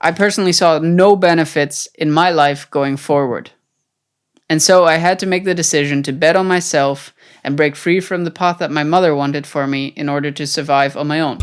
I personally saw no benefits in my life going forward. And so I had to make the decision to bet on myself and break free from the path that my mother wanted for me in order to survive on my own.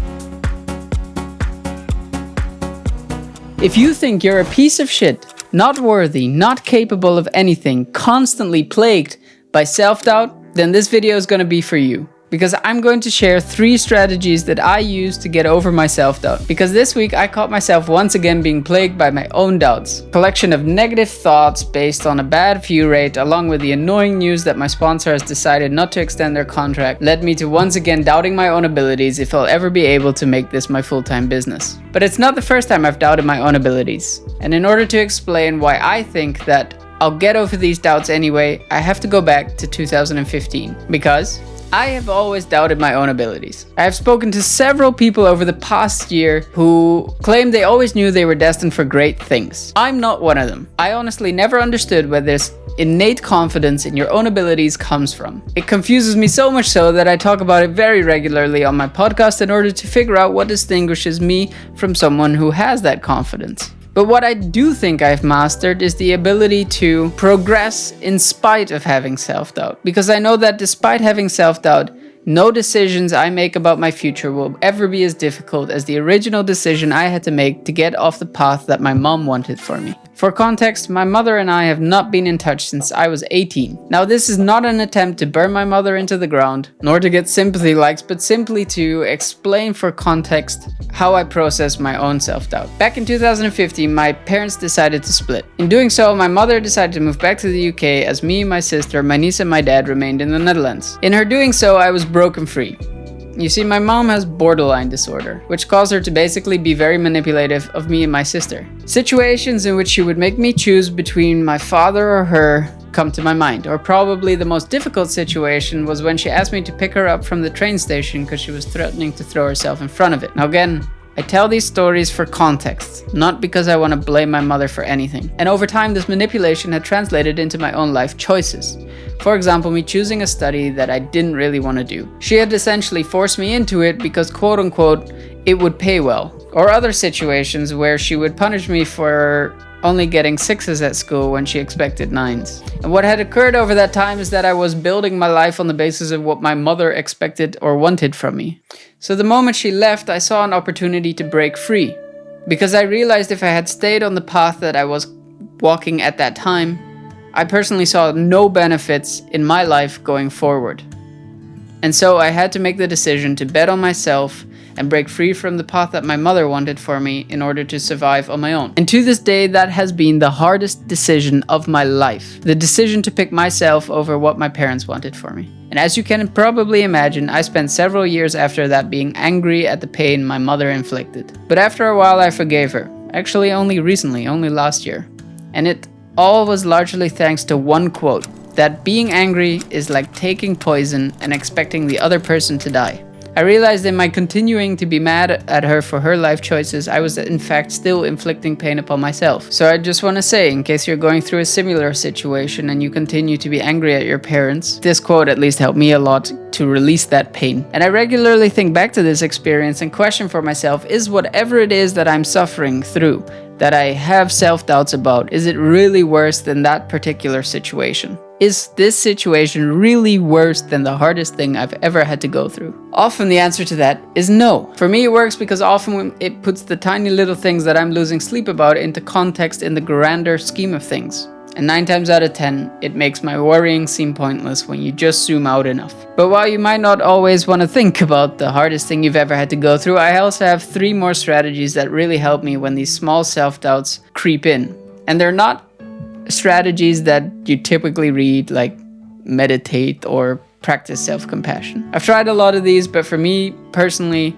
If you think you're a piece of shit, not worthy, not capable of anything, constantly plagued by self-doubt, then this video is going to be for you. Because I'm going to share 3 strategies that I use to get over my self-doubt. Because this week I caught myself once again being plagued by my own doubts. Collection of negative thoughts based on a bad view rate, along with the annoying news that my sponsor has decided not to extend their contract, led me to once again doubting my own abilities if I'll ever be able to make this my full-time business. But it's not the first time I've doubted my own abilities. And in order to explain why I think that I'll get over these doubts anyway, I have to go back to 2015. Because I have always doubted my own abilities. I have spoken to several people over the past year who claim they always knew they were destined for great things. I'm not one of them. I honestly never understood where this innate confidence in your own abilities comes from. It confuses me so much so that I talk about it very regularly on my podcast in order to figure out what distinguishes me from someone who has that confidence. But what I do think I've mastered is the ability to progress in spite of having self-doubt. Because I know that despite having self-doubt, no decisions I make about my future will ever be as difficult as the original decision I had to make to get off the path that my mom wanted for me. For context, my mother and I have not been in touch since I was 18. Now, this is not an attempt to burn my mother into the ground, nor to get sympathy likes, but simply to explain for context how I process my own self-doubt. Back in 2015, my parents decided to split. In doing so, my mother decided to move back to the UK as me, my sister, my niece and my dad remained in the Netherlands. In her doing so, I was broken free. You see, my mom has borderline disorder, which caused her to basically be very manipulative of me and my sister. Situations in which she would make me choose between my father or her come to my mind, or probably the most difficult situation was when she asked me to pick her up from the train station because she was threatening to throw herself in front of it. Now again, I tell these stories for context, not because I want to blame my mother for anything. And over time, this manipulation had translated into my own life choices. For example, me choosing a study that I didn't really want to do. She had essentially forced me into it because, quote unquote, it would pay well. Or other situations where she would punish me for only getting 6s at school when she expected 9s. And what had occurred over that time is that I was building my life on the basis of what my mother expected or wanted from me. So the moment she left, I saw an opportunity to break free. Because I realized if I had stayed on the path that I was walking at that time, I personally saw no benefits in my life going forward. And so I had to make the decision to bet on myself and break free from the path that my mother wanted for me in order to survive on my own. And to this day, that has been the hardest decision of my life. The decision to pick myself over what my parents wanted for me. And as you can probably imagine, I spent several years after that being angry at the pain my mother inflicted. But after a while, I forgave her. Actually, only recently, only last year. And it all was largely thanks to one quote, that being angry is like taking poison and expecting the other person to die. I realized in my continuing to be mad at her for her life choices, I was in fact still inflicting pain upon myself. So I just want to say, in case you're going through a similar situation and you continue to be angry at your parents, this quote at least helped me a lot to release that pain. And I regularly think back to this experience and question for myself, is whatever it is that I'm suffering through, that I have self-doubts about, is it really worse than that particular situation? Is this situation really worse than the hardest thing I've ever had to go through? Often the answer to that is no. For me, it works because often it puts the tiny little things that I'm losing sleep about into context in the grander scheme of things. And 9 times out of 10, it makes my worrying seem pointless when you just zoom out enough. But while you might not always want to think about the hardest thing you've ever had to go through, I also have 3 more strategies that really help me when these small self-doubts creep in. And they're not strategies that you typically read, like meditate or practice self-compassion. I've tried a lot of these, but for me personally,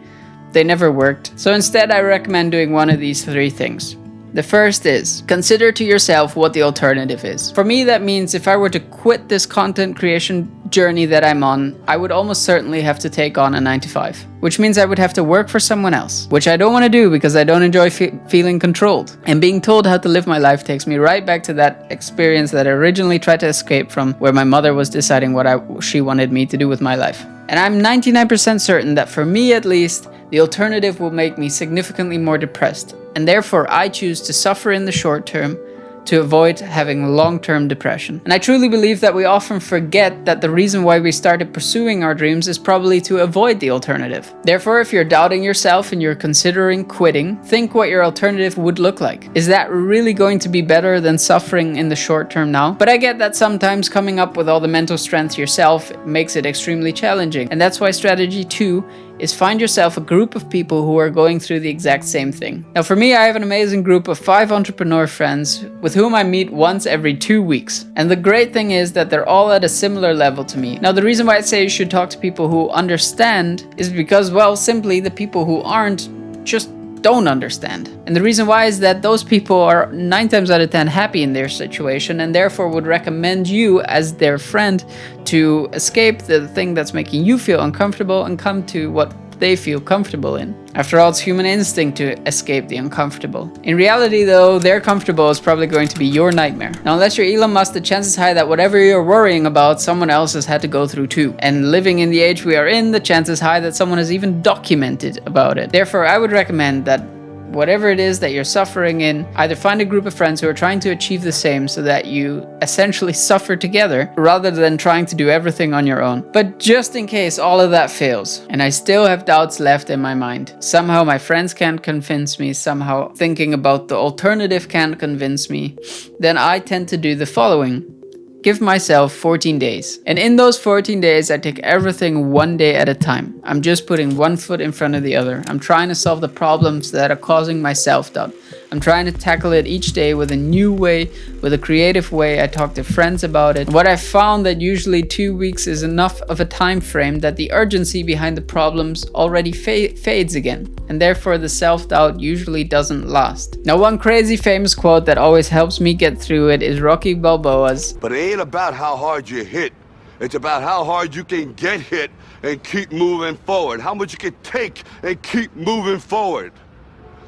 they never worked. So instead, I recommend doing one of these 3 things. The first is, consider to yourself what the alternative is. For me, that means if I were to quit this content creation journey that I'm on, I would almost certainly have to take on a 9-to-5, which means I would have to work for someone else, which I don't want to do because I don't enjoy feeling controlled. And being told how to live my life takes me right back to that experience that I originally tried to escape from, where my mother was deciding what she wanted me to do with my life. And I'm 99% certain that for me at least, the alternative will make me significantly more depressed, and therefore I choose to suffer in the short term to avoid having long-term depression. And I truly believe that we often forget that the reason why we started pursuing our dreams is probably to avoid the alternative. Therefore, if you're doubting yourself and you're considering quitting, think what your alternative would look like. Is that really going to be better than suffering in the short term now? But I get that sometimes coming up with all the mental strength yourself makes it extremely challenging. And that's why strategy 2 is find yourself a group of people who are going through the exact same thing. Now for me, I have an amazing group of 5 entrepreneur friends with whom I meet once every 2 weeks. And the great thing is that they're all at a similar level to me. Now the reason why I say you should talk to people who understand is because, well, simply the people who aren't just don't understand. And the reason why is that those people are 9 times out of 10 happy in their situation and therefore would recommend you as their friend to escape the thing that's making you feel uncomfortable and come to what they feel comfortable in. After all, it's human instinct to escape the uncomfortable. In reality though, their comfortable is probably going to be your nightmare. Now unless you're Elon Musk, the chances high that whatever you're worrying about, someone else has had to go through too. And living in the age we are in, the chances high that someone has even documented about it. Therefore, I would recommend that whatever it is that you're suffering in, either find a group of friends who are trying to achieve the same so that you essentially suffer together rather than trying to do everything on your own. But just in case all of that fails and I still have doubts left in my mind, somehow my friends can't convince me, somehow thinking about the alternative can't convince me, then I tend to do the following. Give myself 14 days. And in those 14 days, I take everything one day at a time. I'm just putting one foot in front of the other. I'm trying to solve the problems that are causing my self-doubt. I'm trying to tackle it each day with a new way, with a creative way. I talk to friends about it. What I found that usually 2 weeks is enough of a time frame that the urgency behind the problems already fades again. And therefore the self-doubt usually doesn't last. Now one crazy famous quote that always helps me get through it is Rocky Balboa's, "But it ain't about how hard you hit. It's about how hard you can get hit and keep moving forward. How much you can take and keep moving forward.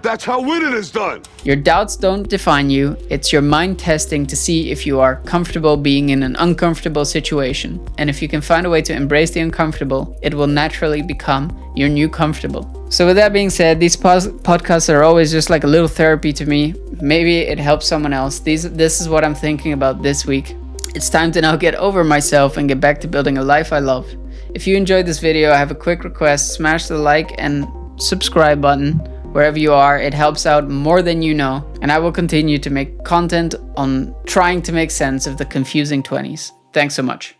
That's how winning is done." Your doubts don't define you. It's your mind testing to see if you are comfortable being in an uncomfortable situation. And if you can find a way to embrace the uncomfortable, it will naturally become your new comfortable. So with that being said, these podcasts are always just like a little therapy to me. Maybe it helps someone else. This is what I'm thinking about this week. It's time to now get over myself and get back to building a life I love. If you enjoyed this video, I have a quick request. Smash the like and subscribe button wherever you are. It helps out more than you know. And I will continue to make content on trying to make sense of the confusing 20s. Thanks so much.